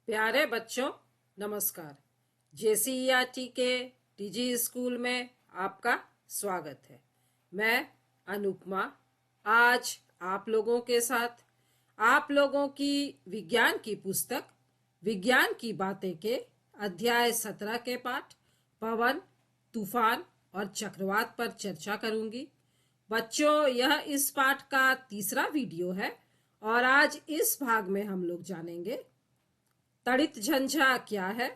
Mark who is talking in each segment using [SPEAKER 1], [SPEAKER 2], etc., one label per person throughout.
[SPEAKER 1] प्यारे बच्चों, नमस्कार। जेसीईआरटी के टीजी स्कूल में आपका स्वागत है। मैं अनुपमा आज आप लोगों के साथ आप लोगों की विज्ञान की पुस्तक विज्ञान की बातें के अध्याय 17 के पाठ पवन, तूफान और चक्रवात पर चर्चा करूंगी। बच्चों, यह इस पाठ का तीसरा वीडियो है और आज इस भाग में हम लोग जानेंगे तड़ित झंझा क्या है,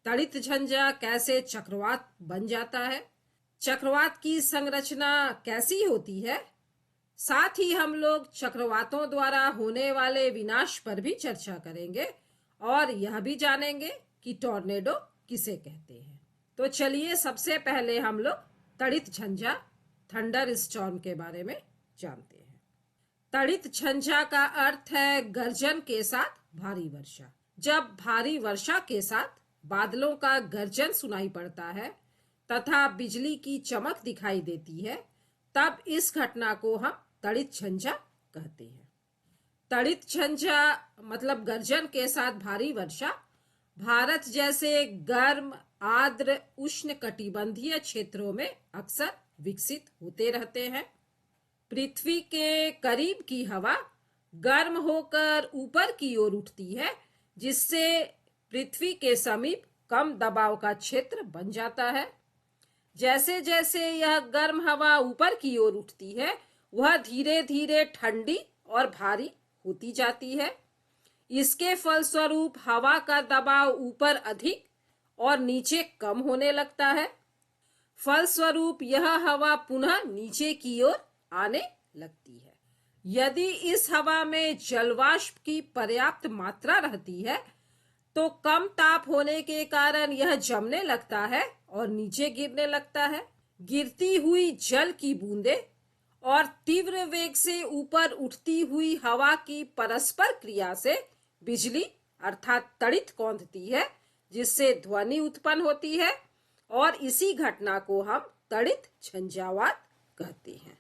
[SPEAKER 1] तड़ित झंझा कैसे चक्रवात बन जाता है, चक्रवात की संरचना कैसी होती है। साथ ही हम लोग चक्रवातों द्वारा होने वाले विनाश पर भी चर्चा करेंगे और यह भी जानेंगे कि टॉर्नेडो किसे कहते हैं। तो चलिए सबसे पहले हम लोग तड़ित झंझा थंडर स्टॉर्म के बारे में जानते हैं। तड़ित झंझा का अर्थ है गर्जन के साथ भारी वर्षा। जब भारी वर्षा के साथ बादलों का गर्जन सुनाई पड़ता है तथा बिजली की चमक दिखाई देती है, तब इस घटना को हम तड़ित झंझा कहते हैं। तड़ित झंझा मतलब गर्जन के साथ भारी वर्षा भारत जैसे गर्म, आर्द्र, उष्ण कटिबंधीय क्षेत्रों में अक्सर विकसित होते रहते हैं। पृथ्वी के करीब की हवा गर्म होकर ऊपर की ओर उठती है, जिससे पृथ्वी के समीप कम दबाव का क्षेत्र बन जाता है। जैसे जैसे यह गर्म हवा ऊपर की ओर उठती है, वह धीरे धीरे ठंडी और भारी होती जाती है। इसके फलस्वरूप हवा का दबाव ऊपर अधिक और नीचे कम होने लगता है। फलस्वरूप यह हवा पुनः नीचे की ओर आने लगती है। यदि इस हवा में जलवाष्प की पर्याप्त मात्रा रहती है तो कम ताप होने के कारण यह जमने लगता है और नीचे गिरने लगता है। गिरती हुई जल की बूंदें और तीव्र वेग से ऊपर उठती हुई हवा की परस्पर क्रिया से बिजली अर्थात तड़ित कौंधती है, जिससे ध्वनि उत्पन्न होती है और इसी घटना को हम तड़ित झंझावात कहते हैं।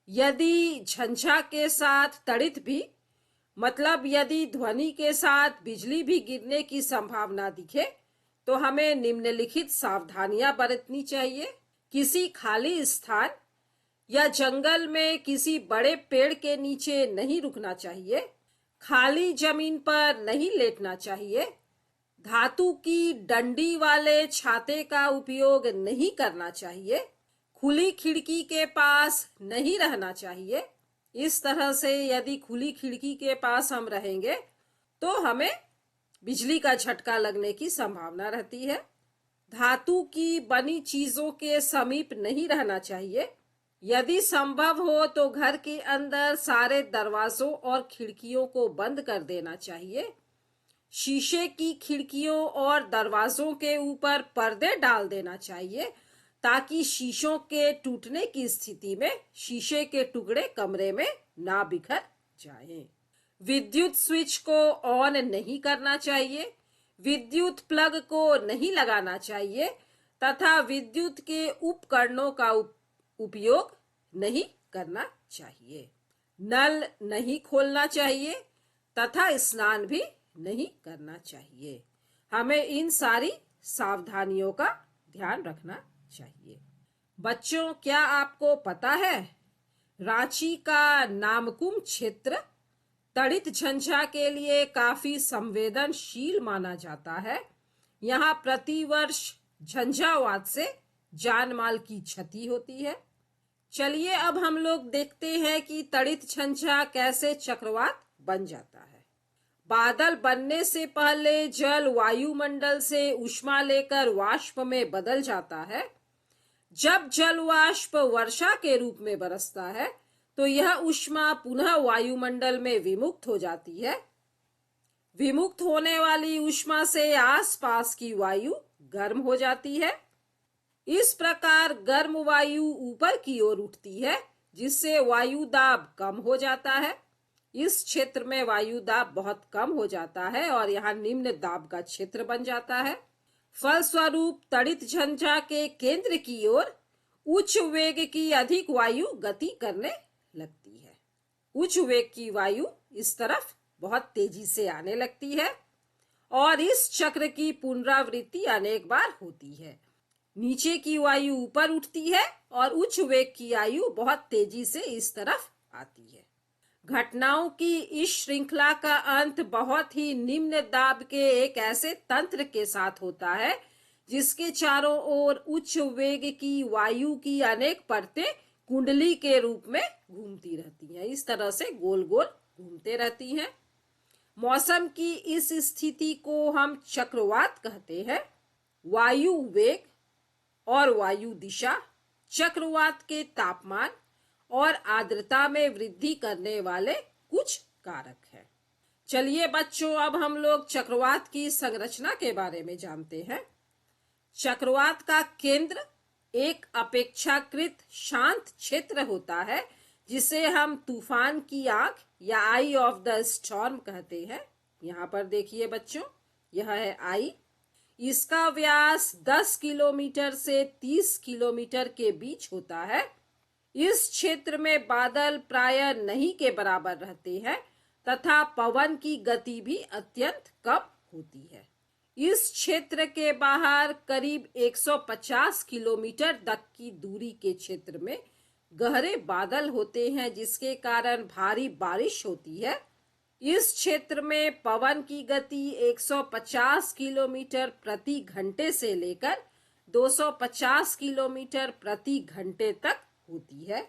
[SPEAKER 1] यदि झंझा के साथ तड़ित भी मतलब यदि ध्वनि के साथ बिजली भी गिरने की संभावना दिखे तो हमें निम्नलिखित सावधानियां बरतनी चाहिए। किसी खाली स्थान या जंगल में किसी बड़े पेड़ के नीचे नहीं रुकना चाहिए। खाली जमीन पर नहीं लेटना चाहिए। धातु की डंडी वाले छाते का उपयोग नहीं करना चाहिए। खुली खिड़की के पास नहीं रहना चाहिए। इस तरह से यदि खुली खिड़की के पास हम रहेंगे तो हमें बिजली का झटका लगने की संभावना रहती है। धातु की बनी चीजों के समीप नहीं रहना चाहिए। यदि संभव हो तो घर के अंदर सारे दरवाजों और खिड़कियों को बंद कर देना चाहिए। शीशे की खिड़कियों और दरवाजों के ऊपर पर्दे डाल देना चाहिए ताकि शीशों के टूटने की स्थिति में शीशे के टुकड़े कमरे में ना बिखर जाएं। विद्युत स्विच को ऑन नहीं करना चाहिए। विद्युत प्लग को नहीं लगाना चाहिए तथा विद्युत के उपकरणों का उपयोग नहीं करना चाहिए। नल नहीं खोलना चाहिए तथा स्नान भी नहीं करना चाहिए। हमें इन सारी सावधानियों का ध्यान रखना चाहिए। बच्चों, क्या आपको पता है रांची का नामकुम क्षेत्र तड़ित झंझा के लिए काफी संवेदनशील माना जाता है। यहाँ प्रतिवर्ष झंझावात से जान माल की क्षति होती है। चलिए अब हम लोग देखते हैं कि तड़ित झंझा कैसे चक्रवात बन जाता है। बादल बनने से पहले जल वायुमंडल से ऊष्मा लेकर वाष्प में बदल जाता है। जब जल वाष्प वर्षा के रूप में बरसता है तो यह ऊष्मा पुनः वायुमंडल में विमुक्त हो जाती है। विमुक्त होने वाली ऊष्मा से आसपास की वायु गर्म हो जाती है। इस प्रकार गर्म वायु ऊपर की ओर उठती है, जिससे वायु दाब कम हो जाता है। इस क्षेत्र में वायु दाब बहुत कम हो जाता है और यहाँ निम्न दाब का क्षेत्र बन जाता है। फलस्वरूप तड़ित झंझा के केंद्र की ओर उच्च वेग की अधिक वायु गति करने लगती है। उच्च वेग की वायु इस तरफ बहुत तेजी से आने लगती है और इस चक्र की पुनरावृत्ति अनेक बार होती है। नीचे की वायु ऊपर उठती है और उच्च वेग की वायु बहुत तेजी से इस तरफ आती है। घटनाओं की इस श्रृंखला का अंत बहुत ही निम्न दाब के एक ऐसे तंत्र के साथ होता है जिसके चारों ओर उच्च वेग की वायु की अनेक परतें कुंडली के रूप में घूमती रहती हैं। इस तरह से गोल गोल घूमते रहती हैं। मौसम की इस स्थिति को हम चक्रवात कहते हैं। वायु वेग और वायु दिशा चक्रवात के तापमान और आर्द्रता में वृद्धि करने वाले कुछ कारक हैं। चलिए बच्चों, अब हम लोग चक्रवात की संरचना के बारे में जानते हैं। चक्रवात का केंद्र एक अपेक्षाकृत शांत क्षेत्र होता है जिसे हम तूफान की आंख या आई ऑफ द स्टॉर्म कहते हैं। यहाँ पर देखिए बच्चों, यह है आई। इसका व्यास 10 किलोमीटर से 30 किलोमीटर के बीच होता है। इस क्षेत्र में बादल प्रायः नहीं के बराबर रहते हैं तथा पवन की गति भी अत्यंत कम होती है। इस क्षेत्र के बाहर करीब 150 किलोमीटर तक की दूरी के क्षेत्र में गहरे बादल होते हैं जिसके कारण भारी बारिश होती है। इस क्षेत्र में पवन की गति 150 किलोमीटर प्रति घंटे से लेकर 250 किलोमीटर प्रति घंटे तक होती है।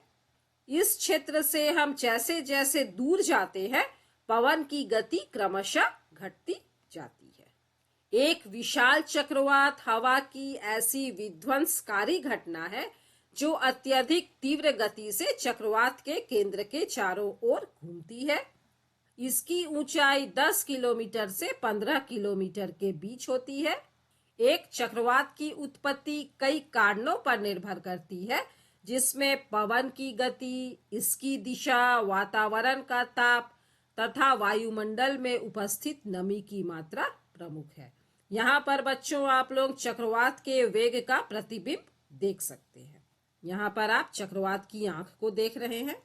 [SPEAKER 1] इस क्षेत्र से हम जैसे जैसे दूर जाते हैं पवन की गति क्रमशः घटती जाती है। एक विशाल चक्रवात हवा की ऐसी विध्वंसकारी घटना है जो अत्यधिक तीव्र गति से चक्रवात के केंद्र के चारों ओर घूमती है। इसकी ऊंचाई 10 किलोमीटर से 15 किलोमीटर के बीच होती है। एक चक्रवात की उत्पत्ति कई कारणों पर निर्भर करती है जिसमें पवन की गति, इसकी दिशा, वातावरण का ताप तथा वायुमंडल में उपस्थित नमी की मात्रा प्रमुख है। यहाँ पर बच्चों आप लोग चक्रवात के वेग का प्रतिबिंब देख सकते हैं। यहाँ पर आप चक्रवात की आंख को देख रहे हैं।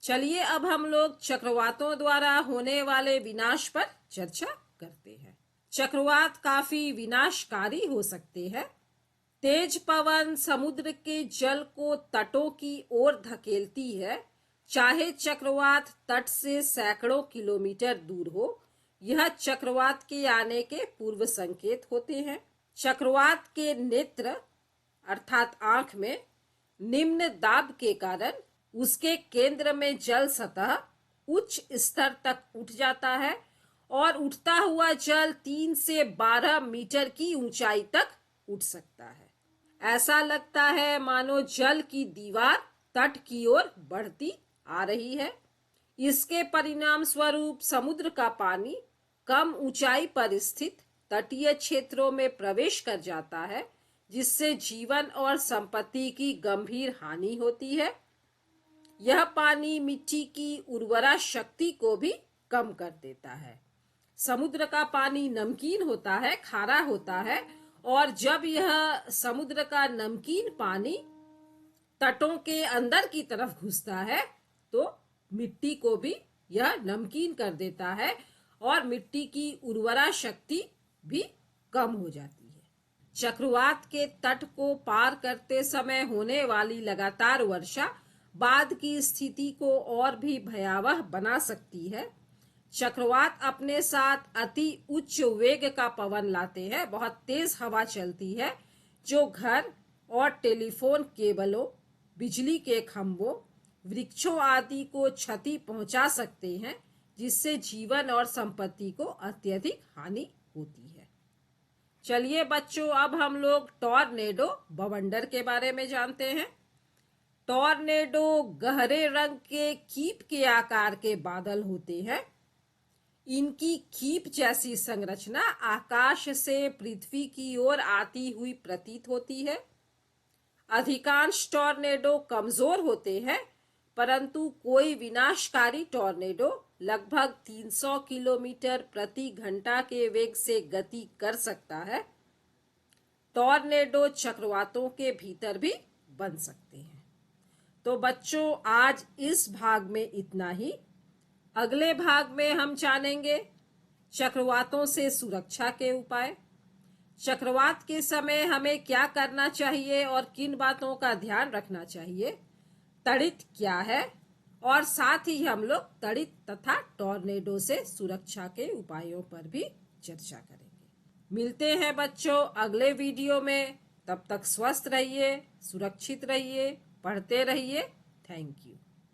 [SPEAKER 1] चलिए अब हम लोग चक्रवातों द्वारा होने वाले विनाश पर चर्चा करते हैं। चक्रवात काफी विनाशकारी हो सकते हैं। तेज पवन समुद्र के जल को तटों की ओर धकेलती है। चाहे चक्रवात तट से सैकड़ों किलोमीटर दूर हो, यह चक्रवात के आने के पूर्व संकेत होते हैं। चक्रवात के नेत्र अर्थात आंख में निम्न दाब के कारण उसके केंद्र में जल सतह उच्च स्तर तक उठ जाता है और उठता हुआ जल 3 से 12 मीटर की ऊंचाई तक उठ सकता है। ऐसा लगता है मानो जल की दीवार तट की ओर बढ़ती आ रही है। इसके परिणाम स्वरूप समुद्र का पानी कम ऊंचाई पर स्थित तटीय क्षेत्रों में प्रवेश कर जाता है जिससे जीवन और संपत्ति की गंभीर हानि होती है। यह पानी मिट्टी की उर्वरा शक्ति को भी कम कर देता है। समुद्र का पानी नमकीन होता है, खारा होता है, और जब यह समुद्र का नमकीन पानी तटों के अंदर की तरफ घुसता है तो मिट्टी को भी यह नमकीन कर देता है और मिट्टी की उर्वरा शक्ति भी कम हो जाती है। चक्रवात के तट को पार करते समय होने वाली लगातार वर्षा बाद की स्थिति को और भी भयावह बना सकती है। चक्रवात अपने साथ अति उच्च वेग का पवन लाते हैं। बहुत तेज हवा चलती है जो घर और टेलीफोन केबलों, बिजली के खंभों, वृक्षों आदि को क्षति पहुंचा सकते हैं जिससे जीवन और संपत्ति को अत्यधिक हानि होती है। चलिए बच्चों, अब हम लोग टॉर्नेडो बवंडर के बारे में जानते हैं। टॉर्नेडो गहरे रंग के कीप के आकार के बादल होते हैं। इनकी कीप जैसी संरचना आकाश से पृथ्वी की ओर आती हुई प्रतीत होती है। अधिकांश टॉर्नेडो कमजोर होते हैं, परंतु कोई विनाशकारी टॉर्नेडो लगभग 300 किलोमीटर प्रति घंटा के वेग से गति कर सकता है। टॉर्नेडो चक्रवातों के भीतर भी बन सकते हैं। तो बच्चों, आज इस भाग में इतना ही। अगले भाग में हम जानेंगे चक्रवातों से सुरक्षा के उपाय, चक्रवात के समय हमें क्या करना चाहिए और किन बातों का ध्यान रखना चाहिए, तड़ित क्या है, और साथ ही हम लोग तड़ित तथा टॉर्नेडो से सुरक्षा के उपायों पर भी चर्चा करेंगे। मिलते हैं बच्चों अगले वीडियो में। तब तक स्वस्थ रहिए, सुरक्षित रहिए, पढ़ते रहिए। Thank you.